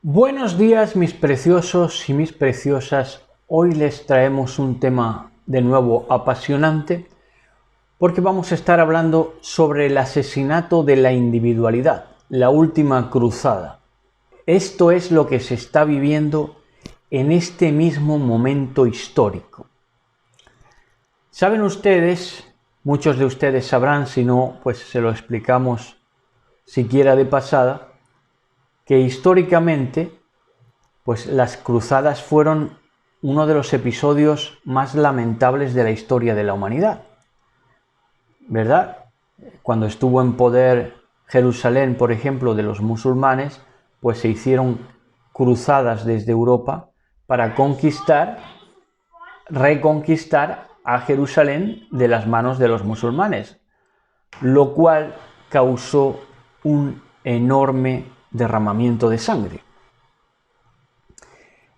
Buenos días, mis preciosos y mis preciosas. Hoy les traemos un tema de nuevo apasionante porque vamos a estar hablando sobre el asesinato de la individualidad, la última cruzada. Esto es lo que se está viviendo en este mismo momento histórico. Saben ustedes, muchos de ustedes sabrán, si no, pues se lo explicamos siquiera de pasada, que históricamente pues las cruzadas fueron uno de los episodios más lamentables de la historia de la humanidad, ¿verdad? Cuando estuvo en poder Jerusalén, por ejemplo, de los musulmanes, pues se hicieron cruzadas desde Europa para reconquistar a Jerusalén de las manos de los musulmanes, lo cual causó un enorme derramamiento de sangre.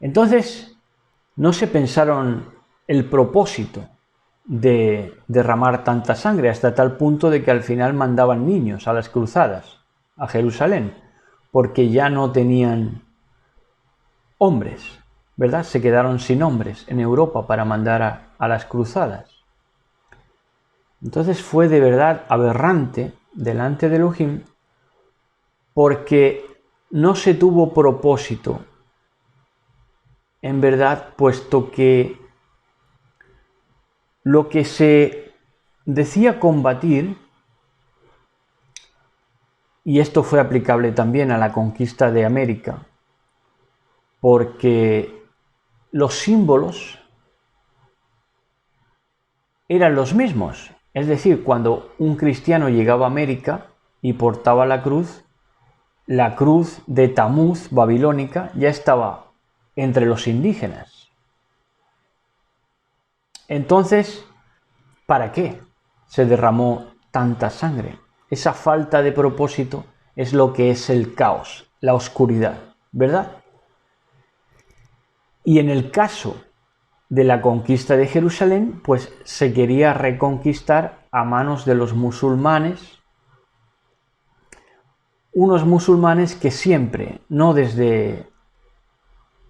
Entonces, no se pensaron el propósito de derramar tanta sangre, hasta tal punto de que al final mandaban niños a las cruzadas, a Jerusalén, porque ya no tenían hombres, ¿verdad? Se quedaron sin hombres en Europa para mandar a las cruzadas. Entonces fue de verdad aberrante delante de Elohim, porque no se tuvo propósito, en verdad, puesto que lo que se decía combatir, y esto fue aplicable también a la conquista de América, porque los símbolos eran los mismos. Es decir, cuando un cristiano llegaba a América y portaba la cruz de Tamuz babilónica ya estaba entre los indígenas. Entonces, ¿para qué se derramó tanta sangre? Esa falta de propósito es lo que es el caos, la oscuridad, ¿verdad? Y en el caso de la conquista de Jerusalén, pues se quería reconquistar a manos de los musulmanes, unos musulmanes que siempre, no desde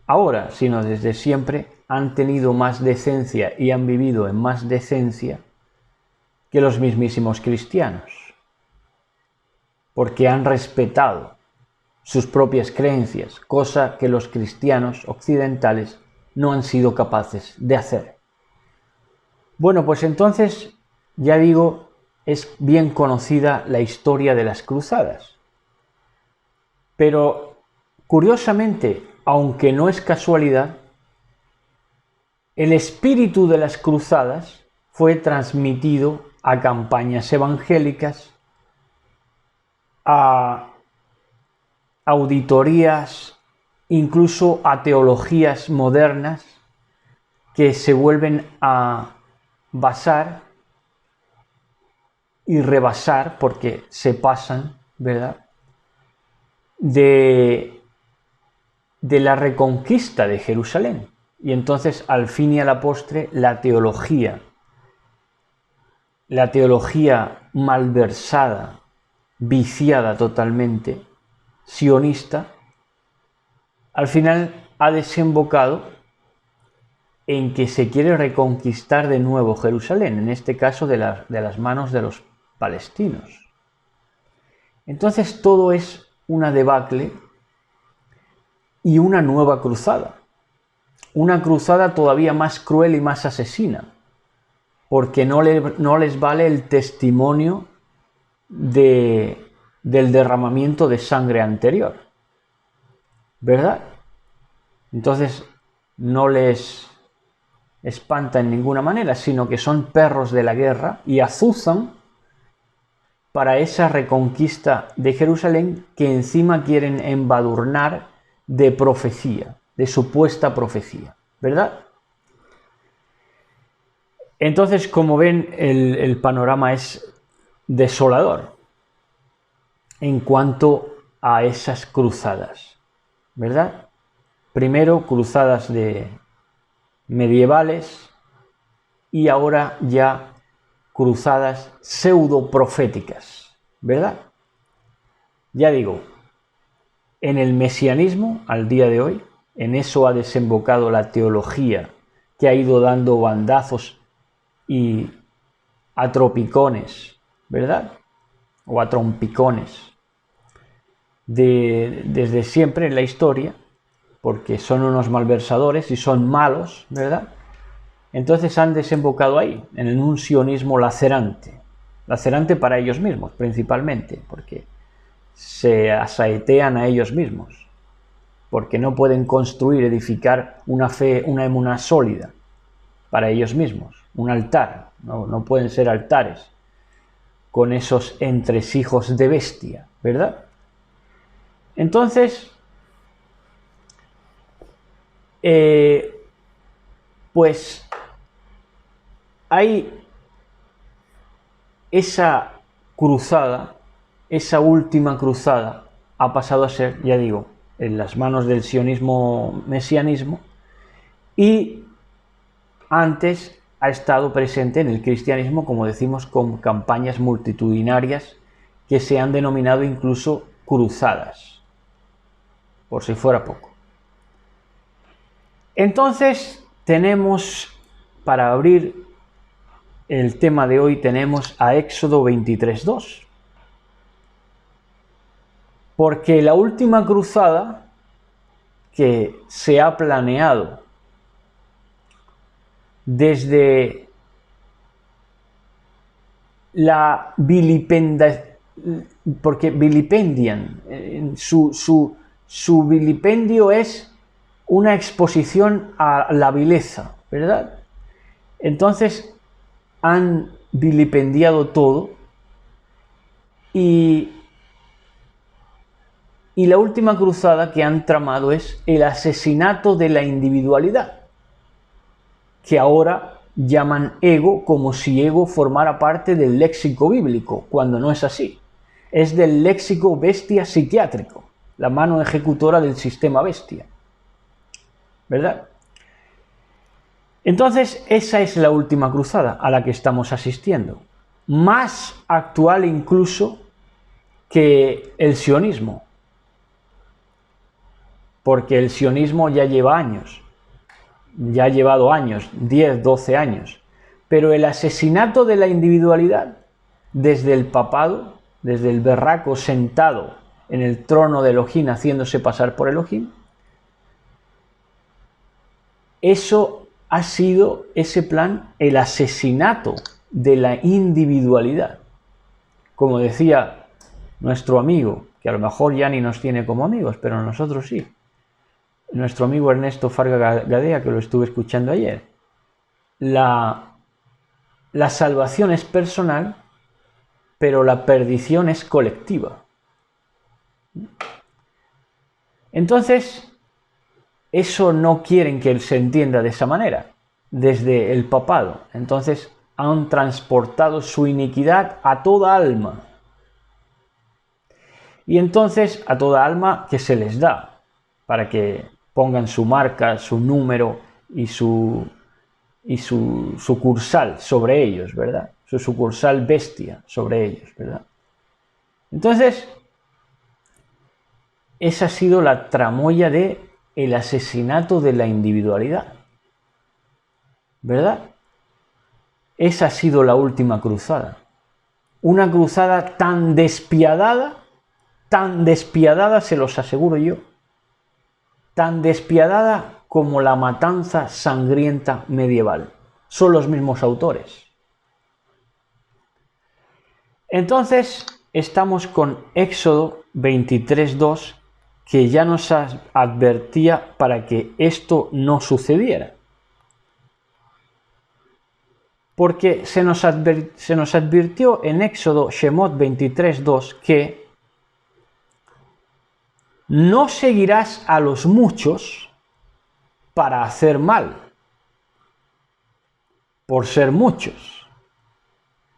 ahora, sino desde siempre, han tenido más decencia y han vivido en más decencia que los mismísimos cristianos, porque han respetado sus propias creencias, cosa que los cristianos occidentales no han sido capaces de hacer. Bueno, pues entonces, ya digo, es bien conocida la historia de las cruzadas. Pero, curiosamente, aunque no es casualidad, el espíritu de las cruzadas fue transmitido a campañas evangélicas, a auditorías, incluso a teologías modernas que se vuelven a basar y rebasar, porque se pasan, ¿verdad?, de la reconquista de Jerusalén. Y entonces, al fin y a la postre, la teología malversada, viciada totalmente, sionista, al final ha desembocado en que se quiere reconquistar de nuevo Jerusalén, en este caso de las manos de los palestinos. Entonces todo es una debacle y una nueva cruzada. Una cruzada todavía más cruel y más asesina, porque no les vale el testimonio del derramamiento de sangre anterior, ¿verdad? Entonces no les espanta en ninguna manera, sino que son perros de la guerra y azuzan para esa reconquista de Jerusalén que encima quieren embadurnar de profecía, de supuesta profecía, ¿verdad? Entonces, como ven, el panorama es desolador en cuanto a esas cruzadas, ¿verdad? Primero cruzadas medievales y ahora ya cruzadas pseudo proféticas, ¿verdad? Ya digo, en el mesianismo, al día de hoy, en eso ha desembocado la teología, que ha ido dando bandazos y a tropicones, ¿verdad? O a trompicones, desde siempre en la historia, porque son unos malversadores y son malos, ¿verdad? Entonces han desembocado ahí, en un sionismo lacerante para ellos mismos, principalmente, porque se asaetean a ellos mismos, porque no pueden construir, edificar una fe, una emuná sólida para ellos mismos, un altar, no pueden ser altares con esos entresijos de bestia, ¿verdad? Entonces, pues hay esa cruzada, esa última cruzada, ha pasado a ser, ya digo, en las manos del sionismo mesianismo, y antes ha estado presente en el cristianismo, como decimos, con campañas multitudinarias que se han denominado incluso cruzadas, por si fuera poco. Entonces tenemos, para abrir el tema de hoy, tenemos a Éxodo 23:2. Porque la última cruzada que se ha planeado desde la porque vilipendian, su vilipendio es una exposición a la vileza, ¿verdad? Entonces han vilipendiado todo y la última cruzada que han tramado es el asesinato de la individualidad, que ahora llaman ego, como si ego formara parte del léxico bíblico, cuando no es así. Es del léxico bestia psiquiátrico, la mano ejecutora del sistema bestia, ¿verdad? Entonces, esa es la última cruzada a la que estamos asistiendo, más actual incluso que el sionismo, porque el sionismo ya lleva años, ya ha llevado años, 10, 12 años, pero el asesinato de la individualidad, desde el papado, desde el berraco sentado en el trono de Elohim haciéndose pasar por Elohim, eso ha sido, ese plan, el asesinato de la individualidad. Como decía nuestro amigo, que a lo mejor ya ni nos tiene como amigos, pero nosotros sí, nuestro amigo Ernesto Farga Gadea, que lo estuve escuchando ayer, la salvación es personal, pero la perdición es colectiva. Entonces, eso no quieren que se entienda de esa manera, desde el papado. Entonces, han transportado su iniquidad a toda alma. Y entonces, a toda alma que se les da, para que pongan su marca, su número y su sucursal sobre ellos, ¿verdad? Su sucursal bestia sobre ellos, ¿verdad? Entonces, esa ha sido la tramoya de el asesinato de la individualidad, ¿verdad? Esa ha sido la última cruzada. Una cruzada tan despiadada, se los aseguro yo, tan despiadada como la matanza sangrienta medieval. Son los mismos autores. Entonces, estamos con Éxodo 23:2, que ya nos advertía para que esto no sucediera. Porque se nos advirtió en Éxodo Shemot 23:2 que no seguirás a los muchos para hacer mal, por ser muchos.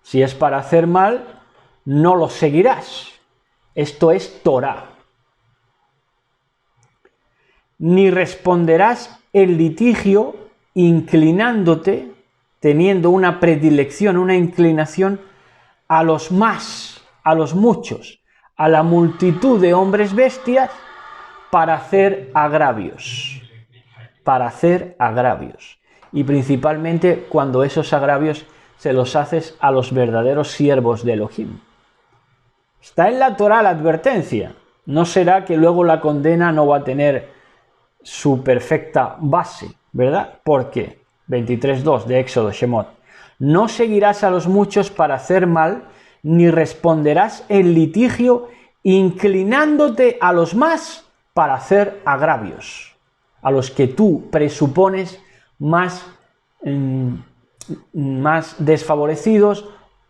Si es para hacer mal, no los seguirás. Esto es Torah. Ni responderás el litigio inclinándote, teniendo una predilección, una inclinación a los muchos, a la multitud de hombres bestias, para hacer agravios. Para hacer agravios. Y principalmente cuando esos agravios se los haces a los verdaderos siervos de Elohim. Está en la Torá la advertencia. No será que luego la condena no va a tener su perfecta base, ¿verdad? Porque 23.2 de Éxodo, Shemot. No seguirás a los muchos para hacer mal, ni responderás en litigio inclinándote a los más para hacer agravios, a los que tú presupones más desfavorecidos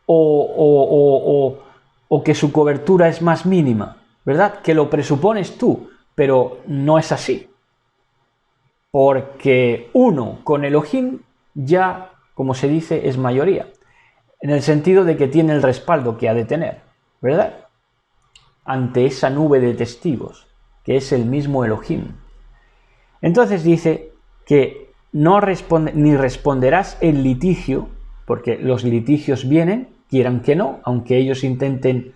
o que su cobertura es más mínima, ¿verdad? Que lo presupones tú, pero no es así. Porque uno con Elohim ya, como se dice, es mayoría, en el sentido de que tiene el respaldo que ha de tener, ¿verdad? Ante esa nube de testigos, que es el mismo Elohim. Entonces dice que no ni responderás en litigio, porque los litigios vienen, quieran que no, aunque ellos intenten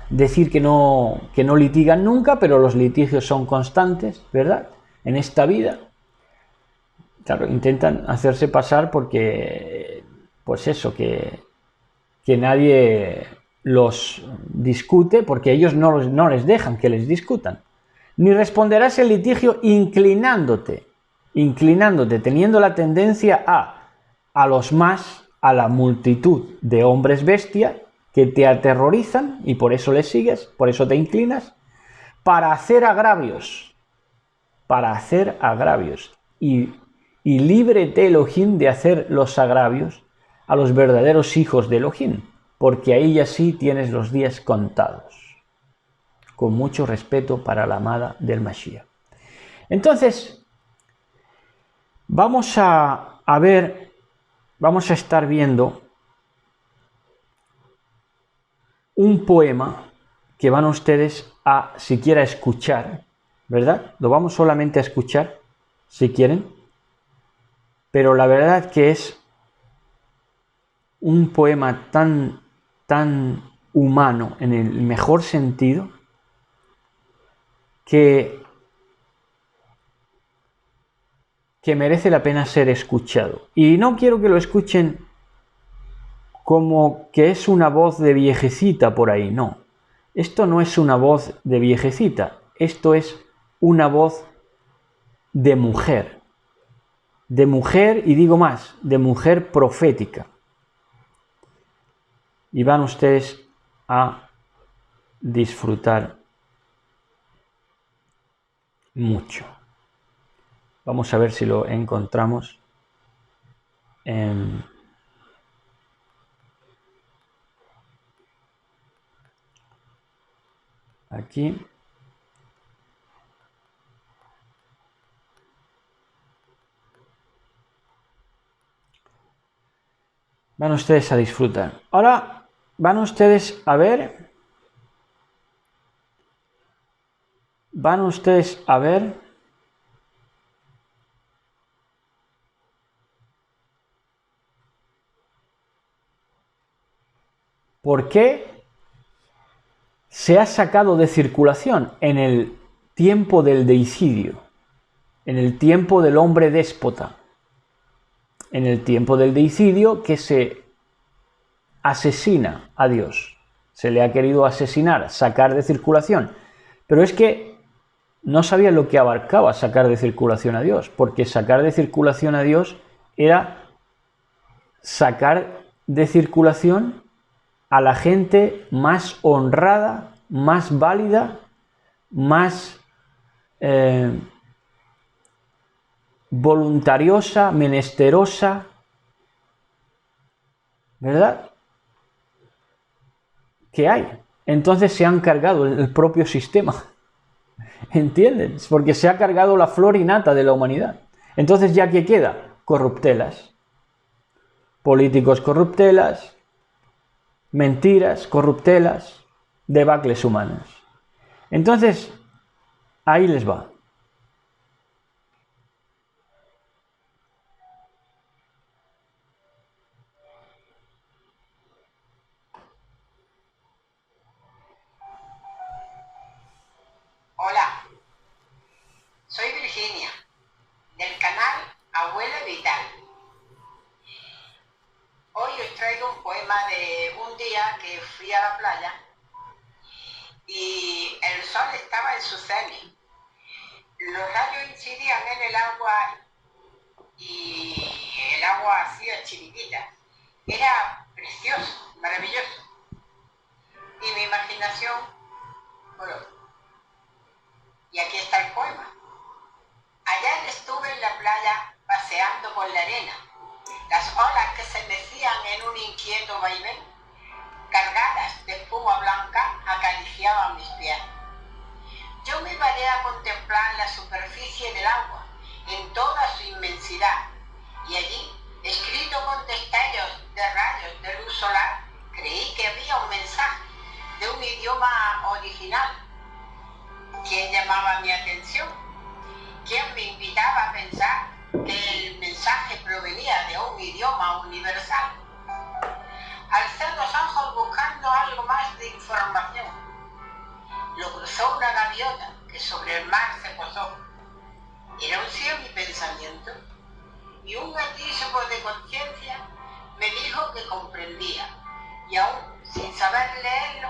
decir que no litigan nunca, pero los litigios son constantes, ¿verdad? En esta vida. Claro, intentan hacerse pasar porque, pues eso, que nadie los discute, porque ellos no les dejan que les discutan. Ni responderás el litigio inclinándote, teniendo la tendencia a los más, a la multitud de hombres bestia que te aterrorizan y por eso les sigues, por eso te inclinas, para hacer agravios, y líbrete Elohim de hacer los agravios a los verdaderos hijos de Elohim, porque ahí ya sí tienes los días contados. Con mucho respeto para la amada del Mashiach. Entonces, vamos a estar viendo un poema que van ustedes a siquiera escuchar, ¿verdad? Lo vamos solamente a escuchar, si quieren, pero la verdad que es un poema tan humano en el mejor sentido que merece la pena ser escuchado. Y no quiero que lo escuchen como que es una voz de viejecita por ahí, no. Esto no es una voz de viejecita, esto es una voz de mujer. De mujer, y digo más, de mujer profética. Y van ustedes a disfrutar mucho. Vamos a ver si lo encontramos aquí. Van ustedes a disfrutar. Ahora van ustedes a ver. Van ustedes a ver. ¿Por qué se ha sacado de circulación en el tiempo del deicidio, en el tiempo del hombre déspota, en el tiempo del deicidio que se asesina a Dios? Se le ha querido asesinar, sacar de circulación. Pero es que no sabía lo que abarcaba sacar de circulación a Dios, porque sacar de circulación a Dios era sacar de circulación a la gente más honrada, más válida, más voluntariosa, menesterosa, ¿verdad? Que hay. Entonces se han cargado el propio sistema. ¿Entienden? Porque se ha cargado la flor y nata de la humanidad. Entonces, ¿ya qué queda? Corruptelas. Políticos corruptelas, mentiras, corruptelas, debacles humanas. Entonces, ahí les va. en su cenit. Los rayos incidían en el agua y el agua hacía chiquitita. Era precioso, maravilloso. Y mi imaginación voló. Y aquí está el poema. Ayer estuve en la playa paseando por la arena. Las olas que se mecían en un inquieto vaivén, cargadas de espuma blanca, acariciaban mis pies. Yo me paré a contemplar la superficie del agua en toda su inmensidad, y allí, escrito con destellos de rayos de luz solar, creí que había un mensaje de un idioma original. ¿Quién llamaba mi atención? ¿Quién me invitaba a pensar que el mensaje provenía de un idioma universal? Alcé los ojos buscando algo más de información. Lo cruzó una gaviota que sobre el mar se posó. Era un sí a mi pensamiento, y un atisbo de conciencia me dijo que comprendía, y aún sin saber leerlo,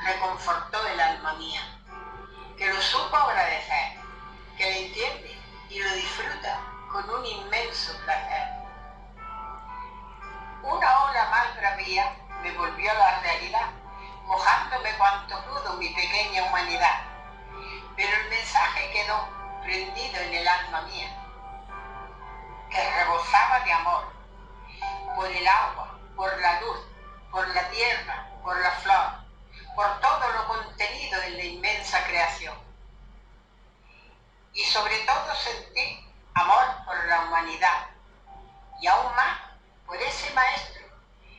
reconfortó el alma mía, que lo supo agradecer, que lo entiende y lo disfruta con un inmenso placer. Una ola más bravía me volvió a la realidad, mojándome cuanto pudo mi pequeña humanidad, pero el mensaje quedó prendido en el alma mía, que rebosaba de amor, por el agua, por la luz, por la tierra, por la flor, por todo lo contenido en la inmensa creación. Y sobre todo sentí amor por la humanidad, y aún más por ese maestro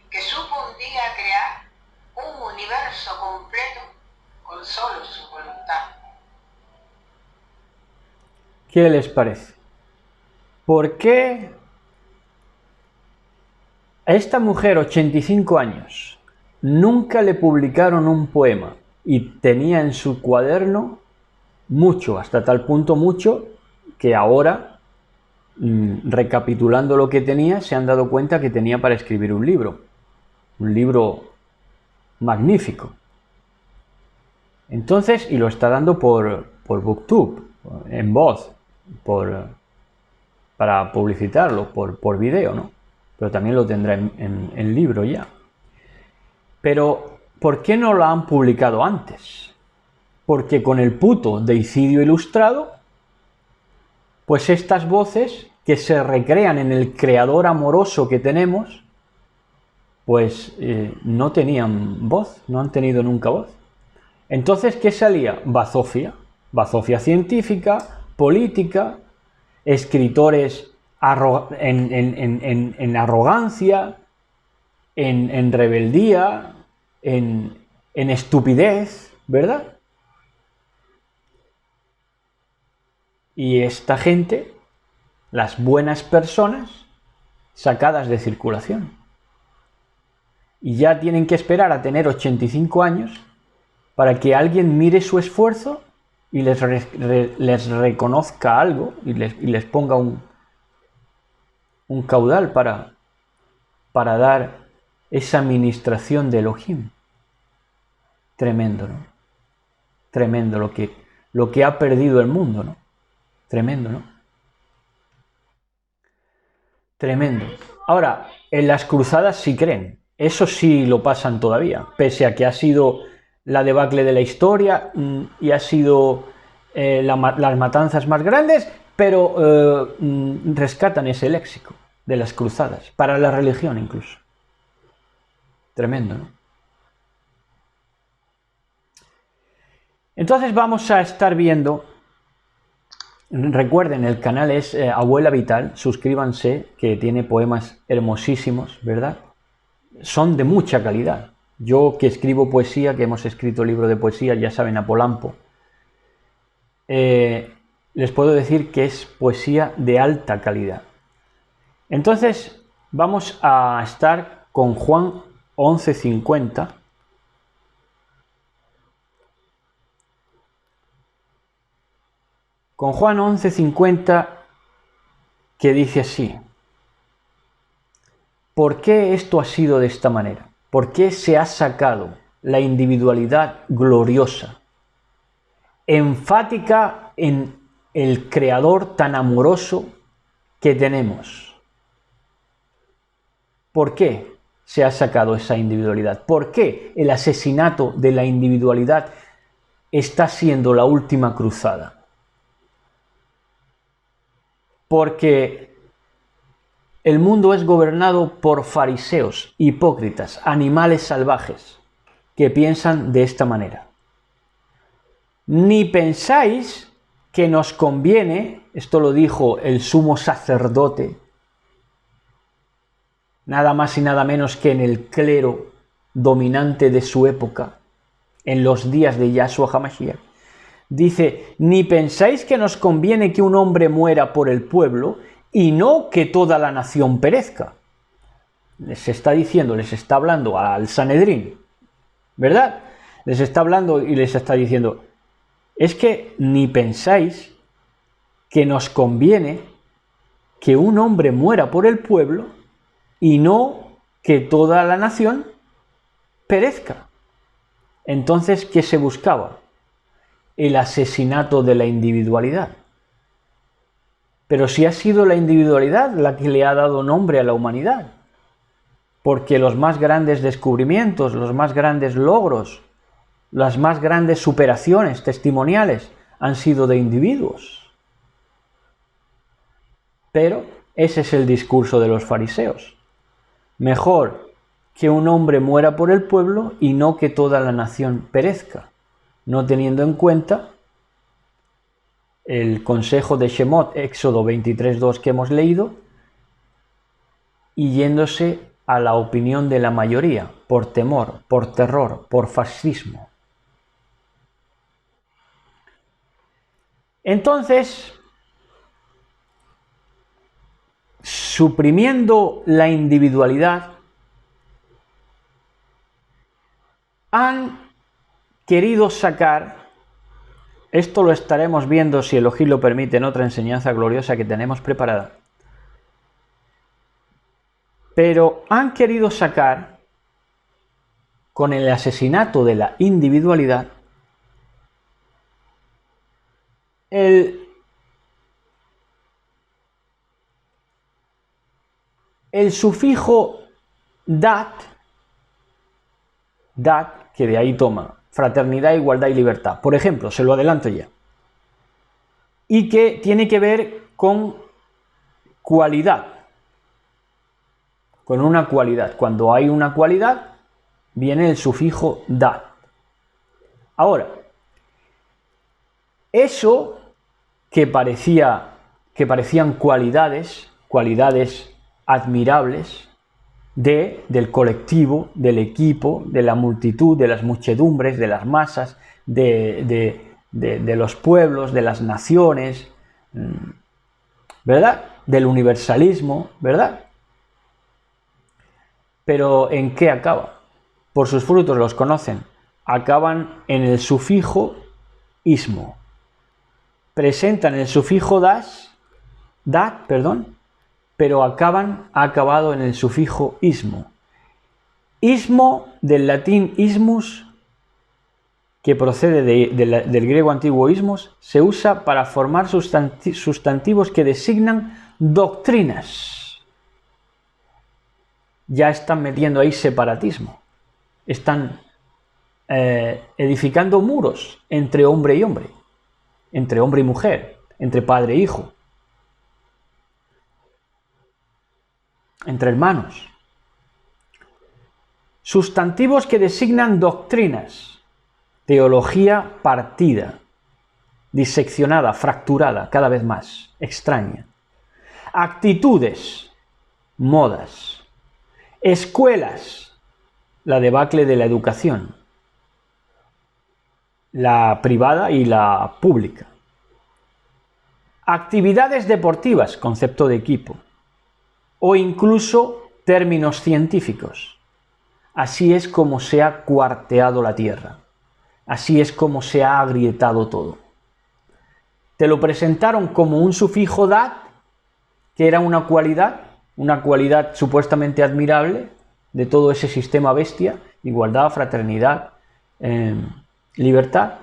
que supo un día crear un universo completo con solo su voluntad. ¿Qué les parece? ¿Por qué a esta mujer, 85 años, nunca le publicaron un poema y tenía en su cuaderno mucho, hasta tal punto mucho, que ahora, recapitulando lo que tenía, se han dado cuenta que tenía para escribir un libro magnífico? Entonces, y lo está dando por BookTube, en voz, para publicitarlo, por video, ¿no? Pero también lo tendrá en libro ya. Pero, ¿por qué no lo han publicado antes? Porque con el puto deicidio ilustrado, pues estas voces que se recrean en el creador amoroso que tenemos, pues no tenían voz, no han tenido nunca voz. Entonces, ¿qué salía? Bazofia. Bazofia científica, política, escritores en arrogancia, en rebeldía, en estupidez, ¿verdad? Y esta gente, las buenas personas, sacadas de circulación. Y ya tienen que esperar a tener 85 años para que alguien mire su esfuerzo y les reconozca algo y les ponga un caudal para dar esa administración de Elohim. Tremendo, ¿no? Tremendo lo que ha perdido el mundo, ¿no? Tremendo, ¿no? Tremendo. Ahora, en las cruzadas sí creen. Eso sí lo pasan todavía, pese a que ha sido la debacle de la historia y ha sido las matanzas más grandes, pero rescatan ese léxico de las cruzadas, para la religión incluso. Tremendo, ¿no? Entonces vamos a estar viendo, recuerden, el canal es Abuela Vital, suscríbanse, que tiene poemas hermosísimos, ¿verdad? Son de mucha calidad. Yo que escribo poesía, que hemos escrito libro de poesía, ya saben, Apolampo, les puedo decir que es poesía de alta calidad. Entonces vamos a estar con Juan 11:50. Con Juan 11:50, que dice así: ¿por qué esto ha sido de esta manera? ¿Por qué se ha sacado la individualidad gloriosa, enfática en el Creador tan amoroso que tenemos. ¿Por qué se ha sacado esa individualidad? ¿Por qué el asesinato de la individualidad está siendo la última cruzada? Porque el mundo es gobernado por fariseos, hipócritas, animales salvajes, que piensan de esta manera. Ni pensáis que nos conviene, esto lo dijo el sumo sacerdote, nada más y nada menos que en el clero dominante de su época, en los días de Yahshua HaMashiach. Dice, ni pensáis que nos conviene que un hombre muera por el pueblo y no que toda la nación perezca. Les está diciendo, les está hablando al Sanedrín, ¿verdad? Les está hablando y les está diciendo, es que ni pensáis que nos conviene que un hombre muera por el pueblo y no que toda la nación perezca. Entonces, ¿qué se buscaba? El asesinato de la individualidad. Pero si ha sido la individualidad la que le ha dado nombre a la humanidad, porque los más grandes descubrimientos, los más grandes logros, las más grandes superaciones testimoniales han sido de individuos. Pero ese es el discurso de los fariseos. Mejor que un hombre muera por el pueblo y no que toda la nación perezca, no teniendo en cuenta el consejo de Shemot, Éxodo 23:2 que hemos leído, y yéndose a la opinión de la mayoría, por temor, por terror, por fascismo. Entonces, suprimiendo la individualidad, han querido sacar, esto lo estaremos viendo si Elohim lo permite en otra enseñanza gloriosa que tenemos preparada, pero han querido sacar con el asesinato de la individualidad el sufijo dat, que de ahí toma fraternidad, igualdad y libertad. Por ejemplo, se lo adelanto ya. Y que tiene que ver con cualidad. Con una cualidad. Cuando hay una cualidad, viene el sufijo dat. Ahora, eso que parecían cualidades admirables del colectivo, del equipo, de la multitud, de las muchedumbres, de las masas, de los pueblos, de las naciones, ¿verdad? Del universalismo, ¿verdad? Pero ¿en qué acaba? Por sus frutos los conocen. Acaban en el sufijo ismo. Presentan el sufijo dat, pero ha acabado en el sufijo ismo. Ismo, del latín ismus, que procede del griego antiguo ismos, se usa para formar sustantivos que designan doctrinas. Ya están metiendo ahí separatismo. Están edificando muros entre hombre y hombre, entre hombre y mujer, entre padre e hijo, entre hermanos. Sustantivos que designan doctrinas, teología partida, diseccionada, fracturada, cada vez más, extraña. Actitudes, modas. Escuelas, la debacle de la educación, la privada y la pública. Actividades deportivas, concepto de equipo, o incluso términos científicos. Así es como se ha cuarteado la tierra. Así es como se ha agrietado todo. Te lo presentaron como un sufijo dat, que era una cualidad supuestamente admirable de todo ese sistema bestia, igualdad, fraternidad, libertad,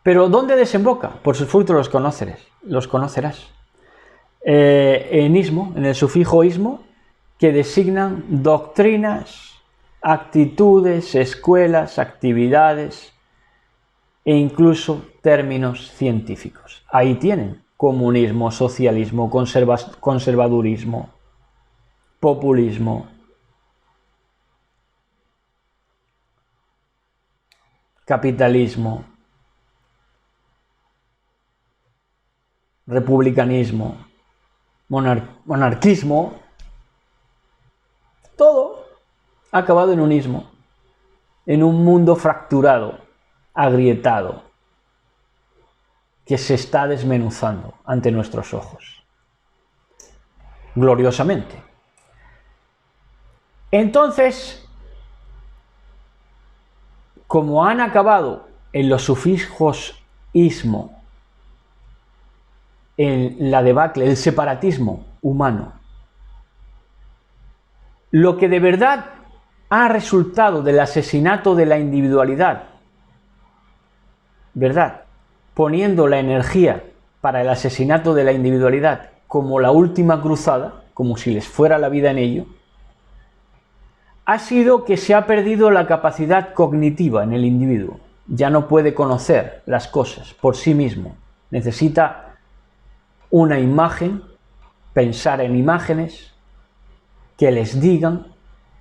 Pero ¿dónde desemboca? Por sus frutos los conocerás. En ismo, en el sufijo ismo, que designan doctrinas, actitudes, escuelas, actividades e incluso términos científicos. Ahí tienen comunismo, socialismo, conservadurismo, populismo, capitalismo, republicanismo, monarquismo, todo ha acabado en un ismo, en un mundo fracturado, agrietado, que se está desmenuzando ante nuestros ojos, gloriosamente. Entonces, como han acabado en los sufijos ismo, en la debacle, el separatismo humano, lo que de verdad ha resultado del asesinato de la individualidad, ¿verdad?, poniendo la energía para el asesinato de la individualidad como la última cruzada, como si les fuera la vida en ello, ha sido que se ha perdido la capacidad cognitiva en el individuo. Ya no puede conocer las cosas por sí mismo. Necesita una imagen, pensar en imágenes, que les digan,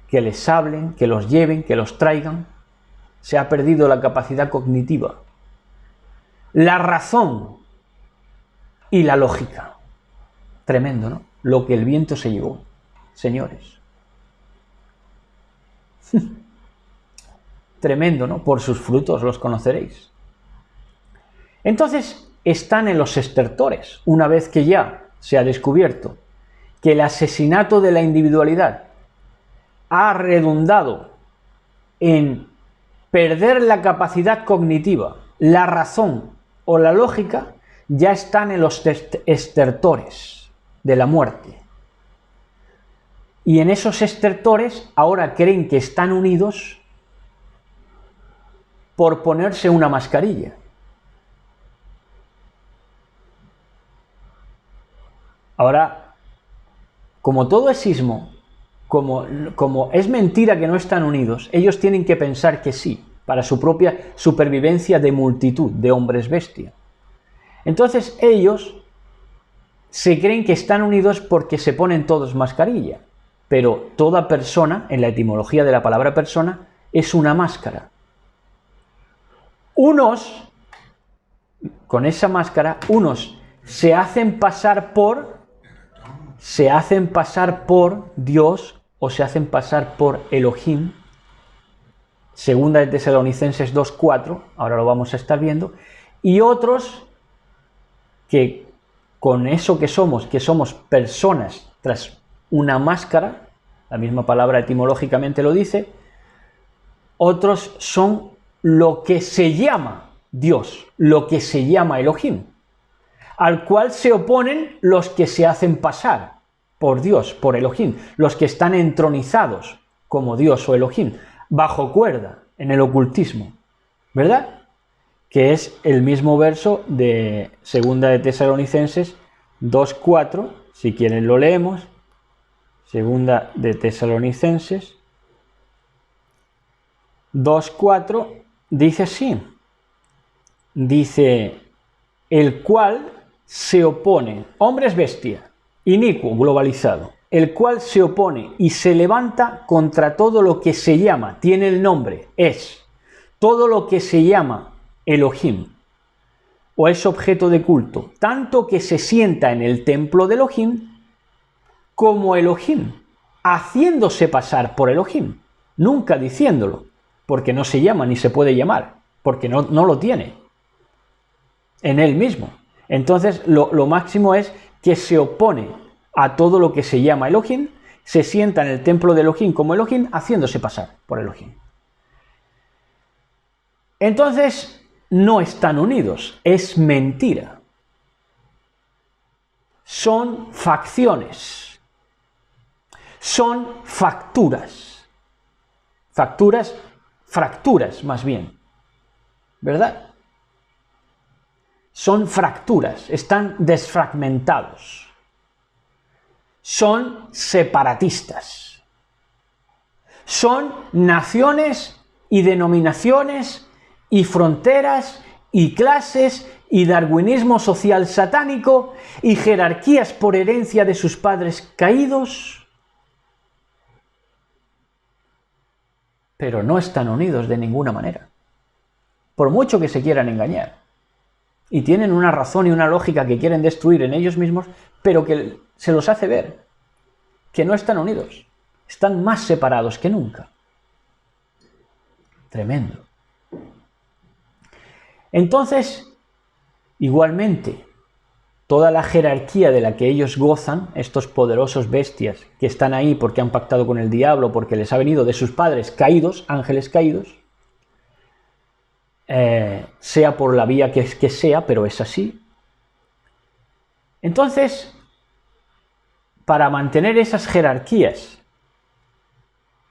que les hablen, que los lleven, que los traigan. Se ha perdido la capacidad cognitiva, la razón y la lógica. Tremendo, ¿no? Lo que el viento se llevó, señores. Tremendo, ¿no? Por sus frutos los conoceréis. Entonces, están en los estertores, una vez que ya se ha descubierto que el asesinato de la individualidad ha redundado en perder la capacidad cognitiva, la razón o la lógica, ya están en los estertores de la muerte. Y en esos estertores ahora creen que están unidos por ponerse una mascarilla. Ahora, como todo es sismo, como es mentira que no están unidos, ellos tienen que pensar que sí, para su propia supervivencia de multitud, de hombres bestia. Entonces ellos se creen que están unidos porque se ponen todos mascarilla, pero toda persona, en la etimología de la palabra persona, es una máscara. Unos, con esa máscara, unos se hacen pasar por Dios o se hacen pasar por Elohim, segunda de Tesalonicenses 2:4, ahora lo vamos a estar viendo, y otros que con eso que somos personas tras una máscara, la misma palabra etimológicamente lo dice, otros son lo que se llama Dios, lo que se llama Elohim, al cual se oponen los que se hacen pasar por Dios, por Elohim, los que están entronizados como Dios o Elohim, bajo cuerda en el ocultismo, ¿verdad? Que es el mismo verso de segunda de Tesalonicenses 2:4, si quieren lo leemos, segunda de Tesalonicenses 2:4, dice así, dice, el cual se opone, hombre es bestia, inicuo, globalizado, el cual se opone y se levanta contra todo lo que se llama, tiene el nombre, es, todo lo que se llama Elohim, o es objeto de culto, tanto que se sienta en el templo de Elohim como Elohim, haciéndose pasar por Elohim, nunca diciéndolo, porque no se llama ni se puede llamar, porque no lo tiene en él mismo. Entonces lo máximo es que se opone a todo lo que se llama Elohim, se sienta en el templo de Elohim como Elohim, haciéndose pasar por Elohim. Entonces no están unidos, es mentira. Son facciones, son fracturas más bien, ¿verdad? son fracturas, están desfragmentados, son separatistas, son naciones y denominaciones y fronteras y clases y darwinismo social satánico y jerarquías por herencia de sus padres caídos, pero no están unidos de ninguna manera, por mucho que se quieran engañar. Y tienen una razón y una lógica que quieren destruir en ellos mismos, pero que se los hace ver que no están unidos, están más separados que nunca. Tremendo. Entonces, igualmente, toda la jerarquía de la que ellos gozan, estos poderosos bestias que están ahí porque han pactado con el diablo, porque les ha venido de sus padres caídos, ángeles caídos, sea por la vía que sea, pero es así. Entonces, para mantener esas jerarquías,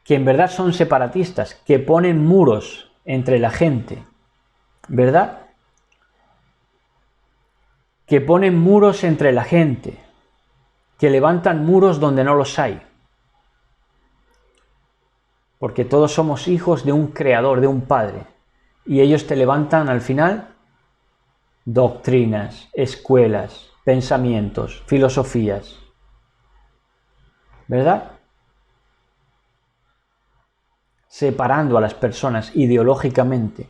que en verdad son separatistas, que ponen muros entre la gente, ¿verdad? Que ponen muros entre la gente, que levantan muros donde no los hay. Porque todos somos hijos de un creador, de un padre. Y ellos te levantan al final doctrinas, escuelas, pensamientos, filosofías. ¿Verdad? Separando a las personas ideológicamente.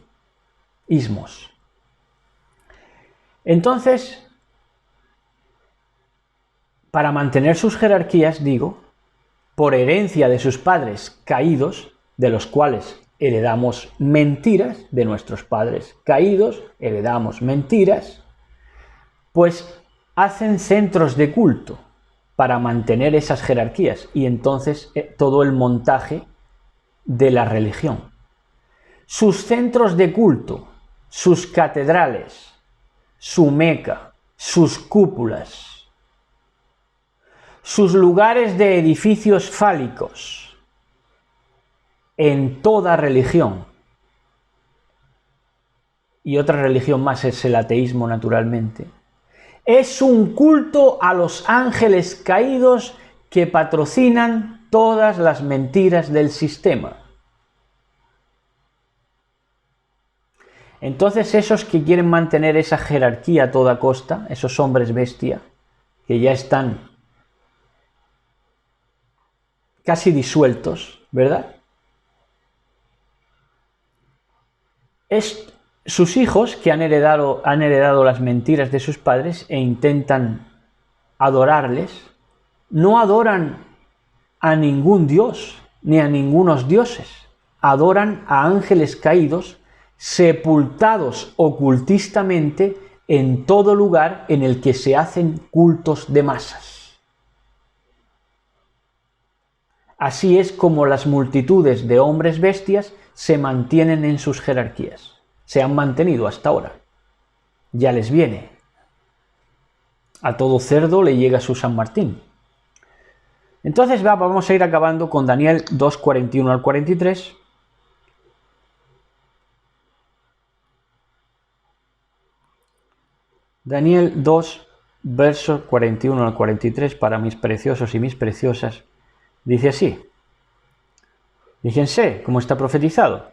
Ismos. Entonces, para mantener sus jerarquías, digo, por herencia de sus padres caídos, de los cuales heredamos mentiras, de nuestros padres caídos, heredamos mentiras, pues hacen centros de culto para mantener esas jerarquías y entonces todo el montaje de la religión. Sus centros de culto, sus catedrales, su Meca, sus cúpulas, sus lugares de edificios fálicos, en toda religión. Y otra religión más es el ateísmo, naturalmente. Es un culto a los ángeles caídos que patrocinan todas las mentiras del sistema. Entonces esos que quieren mantener esa jerarquía a toda costa, esos hombres bestia, que ya están casi disueltos, ¿verdad? Sus hijos que han heredado las mentiras de sus padres e intentan adorarles, no adoran a ningún dios, ni a ningunos dioses, adoran a ángeles caídos, sepultados ocultistamente en todo lugar en el que se hacen cultos de masas. Así es como las multitudes de hombres bestias se mantienen en sus jerarquías. Se han mantenido hasta ahora. Ya les viene. A todo cerdo le llega su San Martín. Entonces vamos a ir acabando con Daniel 2:41 al 43. Daniel 2, versos 41 al 43, para mis preciosos y mis preciosas, dice así. Fíjense cómo está profetizado.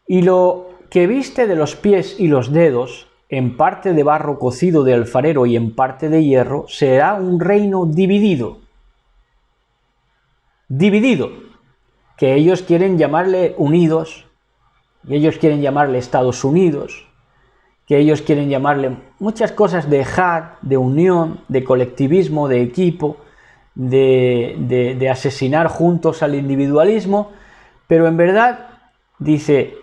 Y lo que viste de los pies y los dedos, en parte de barro cocido de alfarero y en parte de hierro, será un reino dividido. Dividido. Que ellos quieren llamarle unidos, y ellos quieren llamarle Estados Unidos, que ellos quieren llamarle muchas cosas de jad, de unión, de colectivismo, de equipo, de asesinar juntos al individualismo, pero en verdad dice,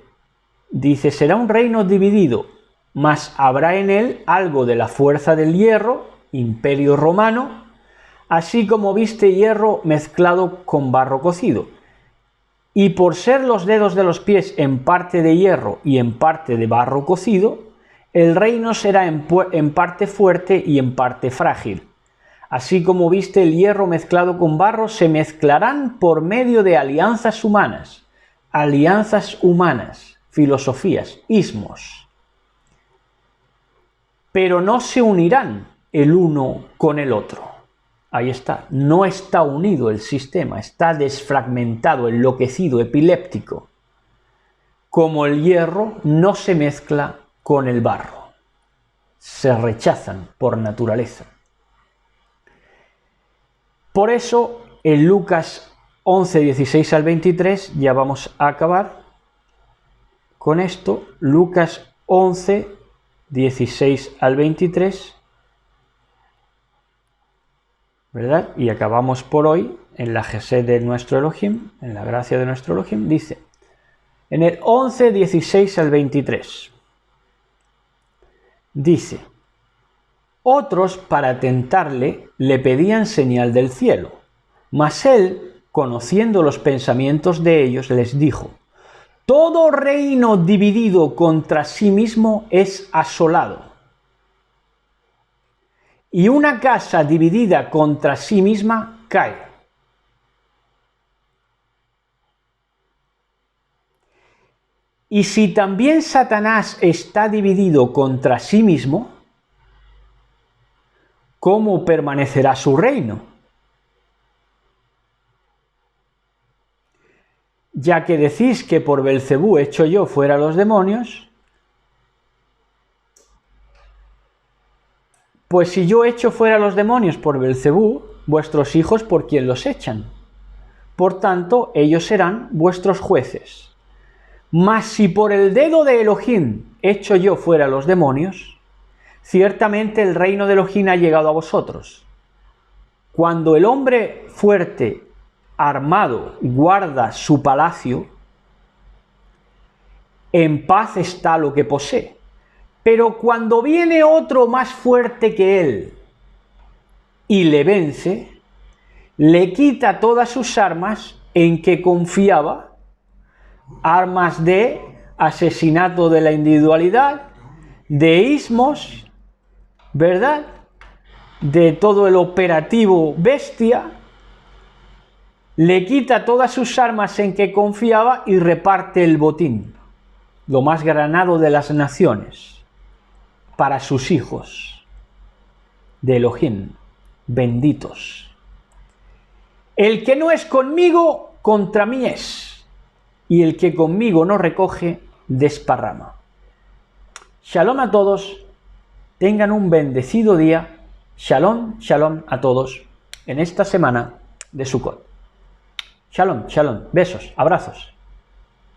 será un reino dividido, mas habrá en él algo de la fuerza del hierro, imperio romano, así como viste hierro mezclado con barro cocido. Y por ser los dedos de los pies en parte de hierro y en parte de barro cocido, el reino será en parte fuerte y en parte frágil. Así como viste el hierro mezclado con barro, se mezclarán por medio de alianzas humanas, filosofías, ismos. pero no se unirán el uno con el otro. Ahí está, no está unido el sistema, está desfragmentado, enloquecido, epiléptico. Como el hierro no se mezcla con el barro, se rechazan por naturaleza. Por eso, en Lucas 11, 16 al 23, ya vamos a acabar con esto, Lucas 11, 16 al 23, ¿verdad? Y acabamos por hoy en la Gesed de nuestro Elohim, en la gracia de nuestro Elohim, dice, en el 11, 16 al 23, dice, otros para tentarle le pedían señal del cielo, mas él, conociendo los pensamientos de ellos, les dijo, todo reino dividido contra sí mismo es asolado, y una casa dividida contra sí misma cae. Y si también Satanás está dividido contra sí mismo, ¿cómo permanecerá su reino? Ya que decís que por Belcebú echo yo fuera a los demonios, pues si yo echo fuera a los demonios por Belcebú, vuestros hijos por quién los echan. Por tanto, ellos serán vuestros jueces. Mas si por el dedo de Elohim echo yo fuera a los demonios, ciertamente el reino de Elohim ha llegado a vosotros. Cuando el hombre fuerte, armado, guarda su palacio, en paz está lo que posee. Pero cuando viene otro más fuerte que él y le vence, le quita todas sus armas en que confiaba, armas de asesinato de la individualidad, de ismos, ¿verdad? De todo el operativo bestia, le quita todas sus armas en que confiaba y reparte el botín, lo más granado de las naciones, para sus hijos de Elohim, benditos. El que no es conmigo, contra mí es, y el que conmigo no recoge, desparrama. Shalom a todos, tengan un bendecido día. Shalom, shalom a todos en esta semana de Sukkot. Shalom, shalom, besos, abrazos.